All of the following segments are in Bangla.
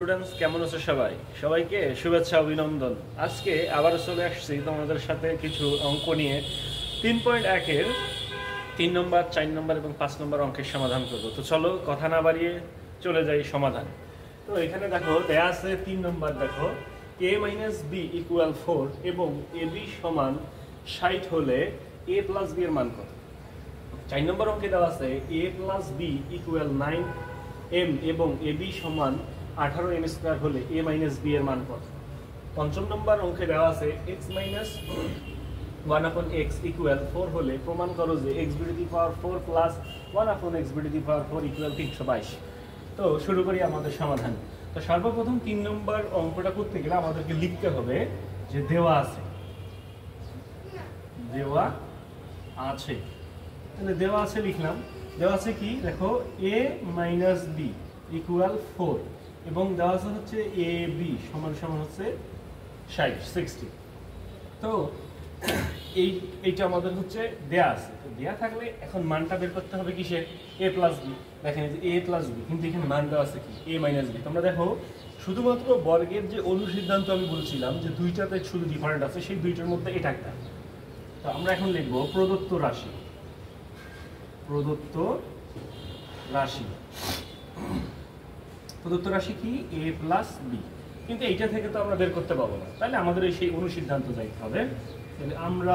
স্টুডেন্টস কেমন আছে সবাই? সবাইকে শুভেচ্ছা অভিনন্দন। আজকে আবার চলে আসছি তোমাদের সাথে কিছু অঙ্ক নিয়ে 3.1 এর 3 নম্বর, 4 নম্বর এবং 5 নম্বর অঙ্কের সমাধান করব। তো চলো কথা না বাড়িয়ে চলে যাই সমাধান। তো এখানে দেখো দেয়া আছে 3 নম্বর, দেখো a - b = 4 এবং ab সমান 60 হলে a + b এর মান কত? 4 নম্বর অঙ্কে দেওয়া আছে a + b = 9m এবং ab সমান 18m² হলে a - b এর মান কত? 5 নম্বর অঙ্কে দেওয়া আছে x - 1/x = 4 হলে প্রমাণ করো যে x⁴ + 1/x⁴ = 322। তো শুরু করি আমাদের সমাধান। তো সর্বপ্রথম 3 নম্বর অঙ্কটা করতে গেলে আমাদেরকে লিখতে হবে যে দেওয়া আছে, তাহলে দেওয়া আছে লিখলাম। দেওয়া আছে কি দেখো a - b = 4 এবং দেওয়া আছে হচ্ছে ab সমান হচ্ছে 60। তো এইটা আমাদের হচ্ছে দেয়া আছে। তো দেয়া থাকলে এখন মানটা বের করতে হবে কিসের? a + b। দেখেন এই যে a + b, কিন্তু এখানে মান দেওয়া আছে কি a - b। তোমরা দেখো শুধুমাত্র বর্গের যে অনুসিদ্ধান্ত আমি বলছিলাম যে দুইটাতে শুধু ডিফারেন্ট আছে, সেই দুইটার মধ্যে এটা একটা। তো আমরা এখন লিখব প্রদত্ত রাশি কি a + b, কিন্তু এইটা থেকে তো আমরা বের করতে পারবো না, তাহলে আমাদের সেই অনুসিদ্ধান্ত যাইতে হবে। তাহলে আমরা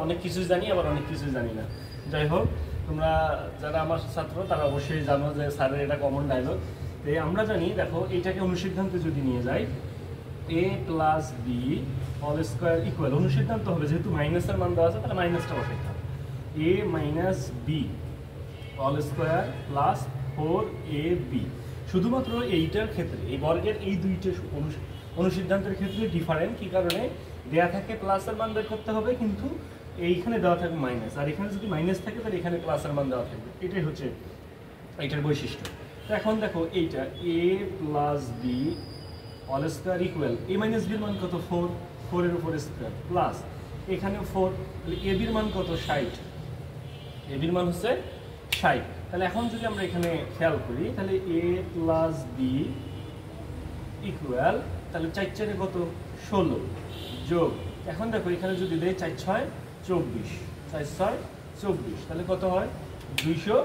অনেক কিছু জানি, আবার অনেক কিছু জানি না। যাই হোক, তোমরা যারা আমার ছাত্র তারা অবশ্যই জানো যে স্যারের এটা কমন ডায়লগ। তো আমরা জানি, দেখো এইটাকে অনুসিদ্ধান্তে যদি নিয়ে যাই a + b² = অনুসিদ্ধান্ত হবে, যেহেতু মাইনাসের মান দেওয়া আছে তাহলে মাইনাসটা বসাইতে হবে। a - b² + 4ab। শুধুমাত্র এইটার ক্ষেত্রে, এই বর্গের এই দুইটা অনুসিদ্ধান্তের ক্ষেত্রে ডিফারেন্ট। কি কারণে? দেয়া থাকে প্লাসের মান বের করতে হবে, কিন্তু এইখানে দেওয়া থাকবে মাইনাস, আর এখানে যদি মাইনাস থাকে তাহলে এখানে প্লাসের মান দেওয়া থাকবে। এটাই হচ্ছে এইটার বৈশিষ্ট্য। তো এখন দেখো এইটা a + b² = a - b এর মান কত? 4 এর উপর স্কয়ার প্লাস এখানে 4, তাহলে ab এর মান কত? 60। ab এর মান হচ্ছে 60। তাহলে এখন যদি আমরা এখানে খেয়াল করি তাহলে a + b = তাহলে 4 4 কত? 16 যোগ, এখন দেখো এখানে যদি দেই 4 6 24, 4 6 24, তাহলে কত হয়? 200।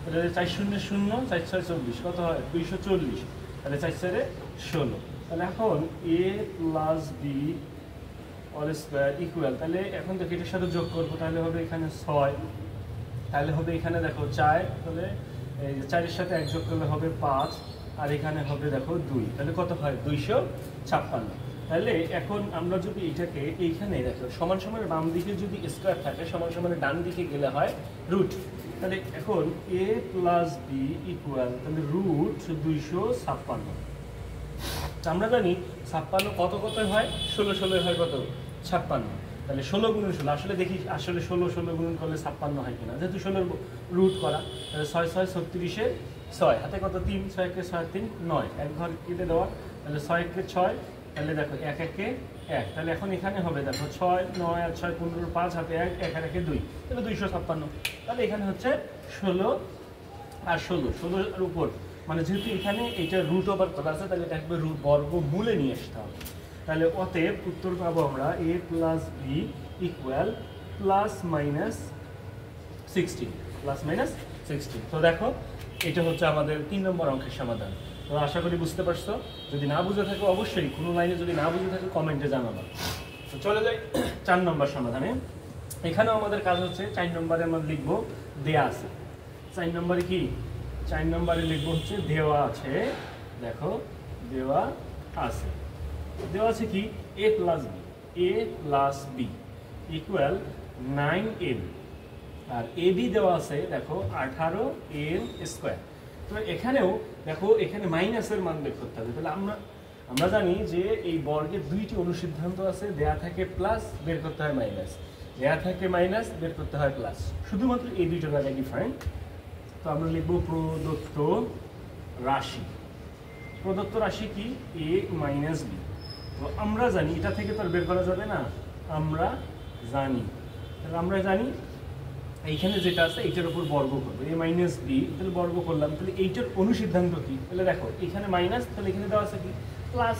তাহলে 4 0 0, 4 6 24, কত হয়? 240। তাহলে 4 4 16। তাহলে এখন a + b² = তাহলে এখন দেখো এটার সাথে যোগ করবো, তাহলে হবে এখানে 6, তাহলে হবে এখানে দেখো 4, তাহলে এই 4-এর সাথে 1 যোগ করলে হবে 5, আর এখানে হবে দেখো 2, তাহলে কত হয়? 256। তাহলে এখন আমরা যদি এটাকে এইখানে দেখো সমান সমানের বাম দিকে যদি স্কয়ার থাকে, সমান সমানের ডান দিকে গেলে হয় রুট। তাহলে এখন a + b = তাহলে √256। আমরা জানি 56 কত হয়? 16 16 হয় কত? 56। তাহলে 16 × 16, আসলে দেখি আসলে 16 16 গুণন করলে 56 হয় কিনা। যেহেতু 16 রুট করা, তাহলে 6 6 36 এর 6, হাতে কত? 3, 6 1 6 3 9, এক ঘর কেটে দেওয়া, তাহলে 6 1 6, তাহলে দেখো 1 1 1, তাহলে এখন এখানে হবে দেখো 6 9 আর 6 15 5, হাতে 1 1 আর 1 2, তাহলে 256। তাহলে এখানে হচ্ছে 16 আর 16 এর উপর, মানে যেহেতু এখানে এটা √ করা আছে, তাহলে দেখবে বর্গমূলে নিয়ে আসতে হবে। তাহলে অতএব উত্তর পাবো আমরা a + b = ±16। তো দেখো এটা হচ্ছে আমাদের 3 নম্বর অঙ্কের সমাধান। তো আশা করি বুঝতে পারছো। যদি না বুঝে থাকো অবশ্যই কোনো লাইনে যদি না বুঝে থাকো কমেন্টে জানাবা। তো চলে যাই 4 নম্বর সমাধানে। এখানেও আমাদের কাজ হচ্ছে 4 নম্বরে আমরা লিখবো দেয়া আছে। 4 নম্বরে কি? 4 নম্বরে লিখবো হচ্ছে দেওয়া আছে। দেখো দেওয়া আছে কি a + b = 9m, R ab দেওয়া আছে দেখো 18m²। তো এখানেও দেখো এখানে মাইনাসের মান বের করতে হবে। তাহলে আমরা জানি যে এই বর্গের দুইটি অনুসিদ্ধান্ত আছে, দেয়া থাকে প্লাস, বের করতে হয় মাইনাস, দেয়া থাকে মাইনাস, বের করতে হয় প্লাস। শুধুমাত্র এই দুইটা জায়গায় ডিফারেন্ট। তো আমরা লিখবো প্রদত্ত রাশি কি a - b। তো আমরা জানি এটা থেকে তো আর বের করা যাবে না, আমরা জানি এইখানে যেটা আছে এইটার উপর বর্গ করবো, a মাইনাস বি, তাহলে বর্গ করলাম, তাহলে এইটার অনুসিদ্ধান্ত কি? তাহলে দেখো এখানে মাইনাস, তাহলে এখানে দেওয়া আছে কি প্লাস,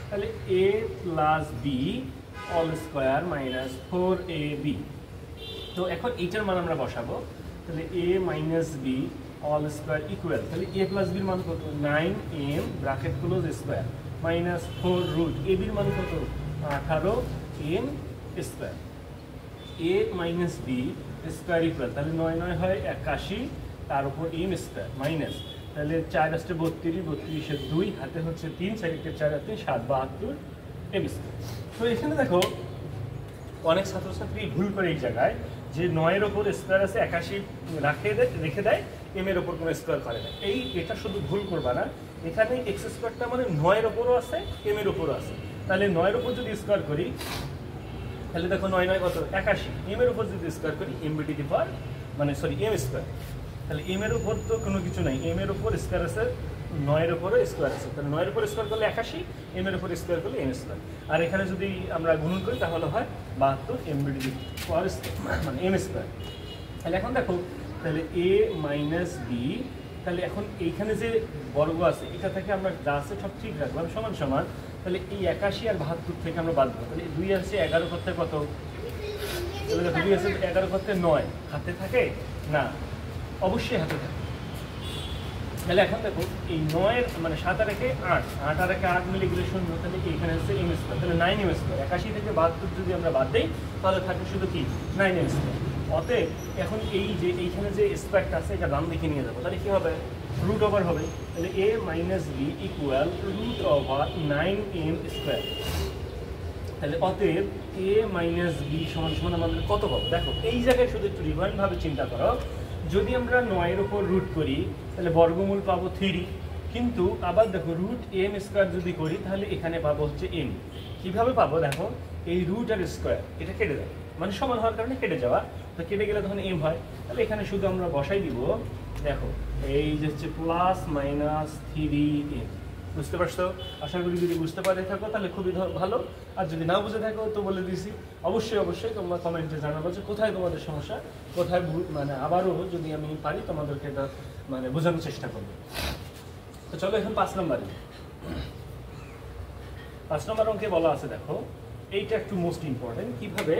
তাহলে a plus B whole square minus 4ab। তো এখন এইটার মান আমরা বসাবো, তাহলে a minus B whole square equal, তাহলে a প্লাস বির মান কত 9m bracket close square minus 4 root a বির মান কত 18m square, a minus B square equal, তাহলে 9 9 হয় 81, তার উপর m স্কোয়ার মাইনাস, তাহলে 4 আসতে 32, 32 এর 2 হাতে হচ্ছে 3, 4 এর 4 আর 3 7, 72 m স্কোয়ার। তো এখানে দেখো অনেক ছাত্রছাত্রী ভুল করে এই জায়গায় যে 9 এর ওপর স্কোয়ার আছে 81 রেখে দেয়, m এর ওপর কোনো স্কোয়ার করে না। এটা শুধু ভুল করবা না, এখানে x স্কোয়ারটা মানে 9 এর ওপরও আছে m এর ওপরও আছে, তাহলে 9 এর ওপর যদি স্কোয়ার করি তাহলে দেখো 9 9 কত 81, m এর উপর যদি স্কোয়ার করি m টু দি পাওয়ার মানে সরি m স্কোয়ার, তাহলে m এর উপর তো কোনো কিছু নাই, m এর উপর স্কোয়ার আছে 9 এর উপরে স্কোয়ার আছে, তাহলে 9 এর উপর স্কোয়ার করলে 81, m এর উপর স্কোয়ার করলে m স্কোয়ার, আর এখানে যদি আমরা গুণন করি তাহলে হয় 72 m টু দি পাওয়ার মানে m স্কোয়ার। তাহলে এখন দেখো তাহলে a মাইনাস বি, তাহলে এখন এইখানে যে বর্গ আছে এটা থেকে আমরা যা আছে সব ঠিক রাখবো সমান সমান, তাহলে এই 81 আর 72 থেকে আমরা বাদ দেবো, তাহলে 2 আছে 11 করতে কত, তাহলে দেখো 2 আছে 11 করতে 9, হাতে থাকে না, অবশ্যই হাতে থাকে। তাহলে এখন দেখো এই 9 এর মানে 7 আর 1 8, 8 আর 1 8 মিলে গেলে 0, তাহলে এইখানে হচ্ছে m স্কোয়ার, তাহলে 9m স্কোয়ার। 81 থেকে 72 যদি আমরা বাদ দেই তাহলে থাকে শুধু কি 9m স্কোয়ার। অতএব এখন এই যে এইখানে যে স্কোয়ারটা আছে এটা ডান দিকে নিয়ে যাবো, তাহলে কি হবে রুট ওভার হবে, তাহলে a minus B equal root over 9m square. তাহলে অতএব a মাইনাস বি সমান সমান আমাদের কত পাবো? দেখো এই জায়গায় শুধু একটু রিভাইন্ডভাবে চিন্তা করো, যদি আমরা 9 এর উপর রুট করি তাহলে বর্গমূল পাবো 3, কিন্তু আবার দেখো রুট m স্কোয়ার যদি করি তাহলে এখানে পাবো হচ্ছে m। কিভাবে পাবো দেখো, এই রুট আর স্কোয়ার এটা কেটে দেয়, মানে সমান হওয়ার কারণে কেটে যাওয়া, তো কেটে গেলে তখন m হয়, তাহলে এখানে শুধু আমরা বসাই দিব, দেখো এই যে হচ্ছে প্লাস মাইনাস 3m। বুঝতে পারছো? আশা করি যদি বুঝতে পারে থাকো তাহলে খুবই ভালো, আর যদি না বুঝে থাকো তো বলে দিছি, অবশ্যই অবশ্যই তোমরা কমেন্টে জানাবো যে কোথায় তোমাদের সমস্যা, কোথায় মানে আবারও যদি আমি পারি তোমাদেরকে এটা মানে বোঝানোর চেষ্টা করবো। তো চলো এখন 5 নম্বরে, 5 নম্বর অঙ্কে বলা আছে, দেখো এইটা একটু মোস্ট ইম্পর্টেন্ট, কিভাবে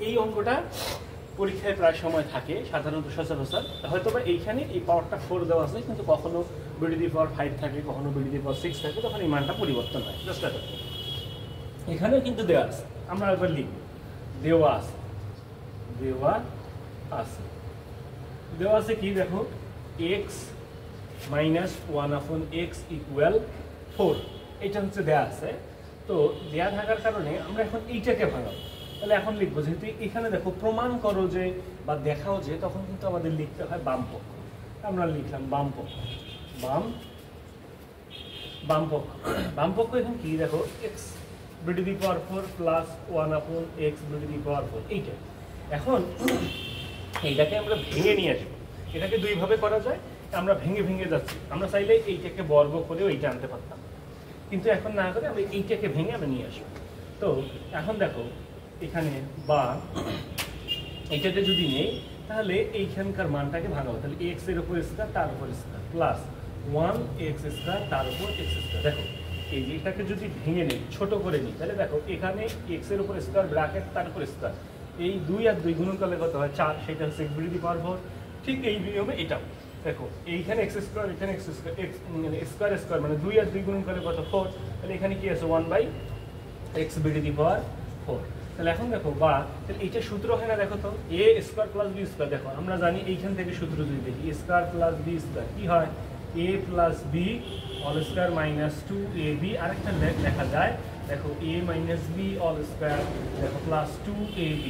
এই অঙ্কটা পরীক্ষায় প্রায় সময় থাকে সাধারণত সচরাচর, হয়তো বা এইখানে এই পাওয়ারটা 4 দেওয়া আছে, কিন্তু কখনো বিডি পাওয়ার 5 থাকে, কখনো বিডি পাওয়ার 6 থাকে, তখন এই মানটা পরিবর্তন হয়। জাস্ট এখানেও কিন্তু দেওয়া আছে, আমরা একবার লিখব দেওয়া আছে, দেওয়া আছে, দেওয়া আছে কি দেখো x মাইনাস 1/x ইকুয়াল 4, এটা হচ্ছে দেওয়া আছে। তো দেওয়া থাকার কারণে আমরা এখন এইটাকে ভাঙাবো, তাহলে এখন লিখবো যেহেতু এখানে দেখো প্রমাণ করো যে বা দেখাও যে, তখন কিন্তু আমাদের লিখতে হয় বাম পক্ষ, আমরা লিখলাম বাম পক্ষ, বাম পক্ষ, বাম পক্ষ এখন কি দেখো x to the power 4 plus 1/x to the power 4, এইটা। এখন এইটাকে আমরা ভেঙে নিয়ে আসবো, এটাকে দুইভাবে করা যায়, আমরা ভেঙে ভেঙে যাচ্ছি, আমরা চাইলে এইটাকে বর্গ করেও এইটা আনতে পারতাম, কিন্তু এখন না করে আমি এইটাকে ভেঙে আমি নিয়ে আসবো। তো এখন দেখো এখানে বা এইটাকে যদি নেই তাহলে এইখানকার মানটাকে ভাঙাবো, তাহলে x এর উপর স্কয়ার তার উপর স্কয়ার প্লাস 1x স্কয়ার তার উপর x স্কয়ার। দেখো এই যে এটাকে যদি ভেঙে নিই, ছোট করে নিই, তাহলে দেখো এখানে x এর উপর স্কয়ার ব্র্যাকেট তার উপর স্কয়ার, এই 2 আর 2 গুণন করলে কত হয় 4, সেটা হচ্ছে x টু দি পাওয়ার 4। ঠিক এই নিয়মে এটাও দেখো এইখানে x স্কয়ার এখানে x স্কয়ার, x মানে স্কয়ার স্কয়ার মানে 2 আর 2 গুণন করলে কত 4, তাহলে এখানে কি আছে 1/x টু দি পাওয়ার 4। তাহলে এখন দেখো বা তাহলে এইটা সূত্র হয় না, দেখো তো a square plus b square, দেখো আমরা জানি এইখান থেকে সূত্র যদি দেখি a square plus b square কি হয় a plus b all square minus 2ab, আরেকটা লেখা যায় দেখো a minus b all square দেখো প্লাস 2ab,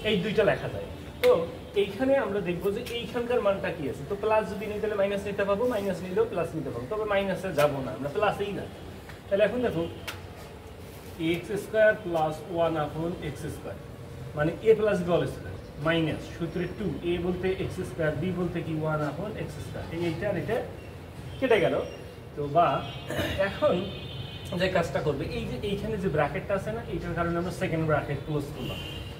এই দুইটা লেখা যায়। তো এইখানে আমরা দেখবো যে এইখানকার মানটা কি আছে, তো প্লাস যদি নিই তাহলে মাইনাস নিতে পাবো, মাইনাস নিলেও প্লাস নিতে পাবো, তবে মাইনাসে যাবো না, আমরা প্লাসেই না। তাহলে এখন দেখো x square plus 1/x square মানে a plus b all square minus সূত্রে 2, a বলতে x স্কয়ার, b বলতে কি 1/x স্কয়ার, এইটা আর এটা কেটে গেল। তো বা এখন যে কাজটা করবে, এই যে এইখানে যে ব্র্যাকেটটা আছে না, এইটার কারণে আমরা সেকেন্ড ব্র্যাকেট ক্লোজ করলাম,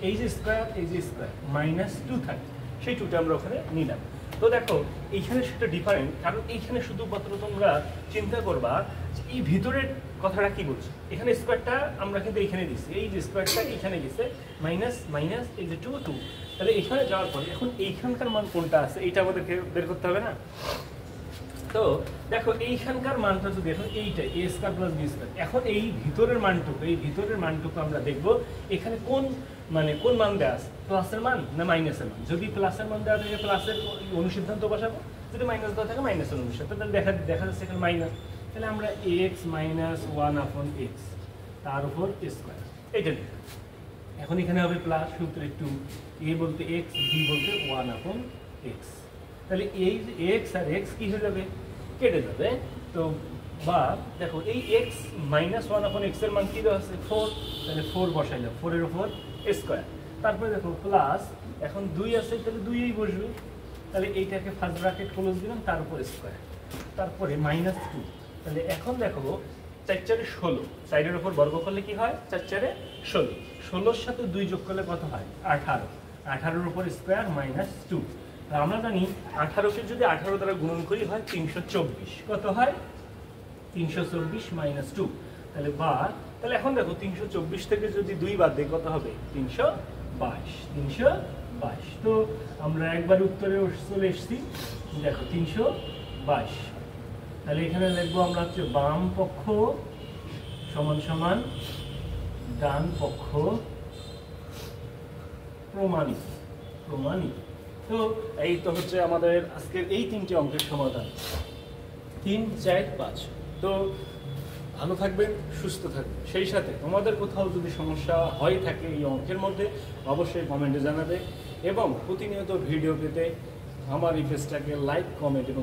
এই যে স্কয়ার এই যে স্কয়ার মাইনাস 2 থাকে, সেই 2টা আমরা ওখানে নিলাম। তো দেখো এইখানে সেটা ডিফারেন্ট, কারণ এইখানে শুধুমাত্র তোমরা চিন্তা করবা যে এই ভিতরের কথাটা কি বলছে। এখানে স্কোয়ারটা আমরা কিন্তু এইখানে দিচ্ছি, এই যে স্কোয়ারটা এখানে গেছে মাইনাস মাইনাস এই যে 2 2, তাহলে এখানে যাওয়ার পরে এখন এইখানকার মান কোনটা আছে এইটা আমাদেরকে বের করতে হবে না। তো দেখো এইখানকার মানটা যদি এখন এইটা a square plus b square, এখন এই ভিতরের মানটুকু আমরা দেখব এখানে কোন কোন মান দেওয়া আছে, প্লাসের মান না মাইনাসের মান। যদি প্লাসের মান দেওয়া থাকে প্লাসের অনুসিদ্ধান্ত বসাবো, যদি মাইনাস দেওয়া থাকে মাইনাসের অনুসিদ্ধান্ত, তাহলে দেখা যাচ্ছে এখানে মাইনাস, তাহলে আমরা x মাইনাস 1/x তার উপর স্কয়ার এইটা লিখব। এখন এখানে হবে প্লাস সূত্রে 2, a বলতে x, b বলতে 1/x, তাহলে এই যে x আর x কি হয়ে যাবে, কেটে যাবে। তো বা দেখো এই x মাইনাস 1/x এর মান কি দেওয়া আছে 4, তাহলে 4 বসাইলাম, 4 এর উপর স্কয়ার, তারপরে দেখো প্লাস এখন 2 আছে তাহলে 2ই বসবে, তাহলে এইটাকে ফার্স্ট ব্র্যাকেট ক্লোজ দিলাম তার উপর স্কয়ার, তারপরে মাইনাস 2, তাহলে এখন দেখো 4 4 16, 4 এর উপর বর্গ করলে কি হয় 4 4 16, 16 এর সাথে 2 যোগ করলে কত হয় 18, 18 এর উপর স্কয়ার মাইনাস 2। আমরা জানি 18কে যদি 18 দ্বারা গুণন করি হয় 324, কত হয় 324 মাইনাস 2, তাহলে এখন দেখো 324 থেকে যদি 2 বাদ দিই কত হবে 322। তো আমরা একবার উত্তরে চলে এসেছি, দেখো 322, তাহলে এখানে লিখবো আমরা হচ্ছে বাম পক্ষ সমান সমান ডান পক্ষ প্রমাণিত। তো এই তো হচ্ছে আমাদের আজকের এই 3টে অঙ্কের সমাধান, 3 4 5। তো ভালো থাকবেন, সুস্থ থাকবেন, সেই সাথে তোমাদের কোথাও যদি সমস্যা হয় থাকে এই অঙ্কের মধ্যে অবশ্যই কমেন্টে জানাবে, এবং প্রতিনিয়ত ভিডিও পেতে আমার এই পেজটাকে লাইক, কমেন্ট এবং